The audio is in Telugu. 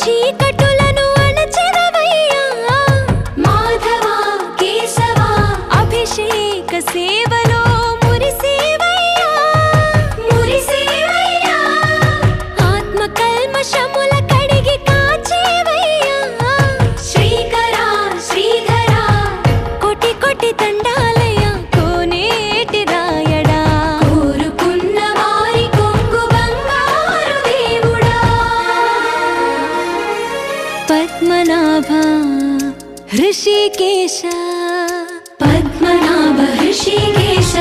చీకటులను అణచెదవయ్యా మాధవ కేశవ అభిషేక సేవలో మురిసేవయ్యా మురిసేవయ్యా ఆత్మ కల్మషముల కడిగి కాచేవయ్యా శ్రీకర శ్రీధర కోటి కోటి దండాలయ్యా కోనేటి రాయడా కోరుకున్న వారి కొంగు బంగారు దేవుడా పద్మనాభ ऋषिकेश पद्मनाभ ऋषिकेश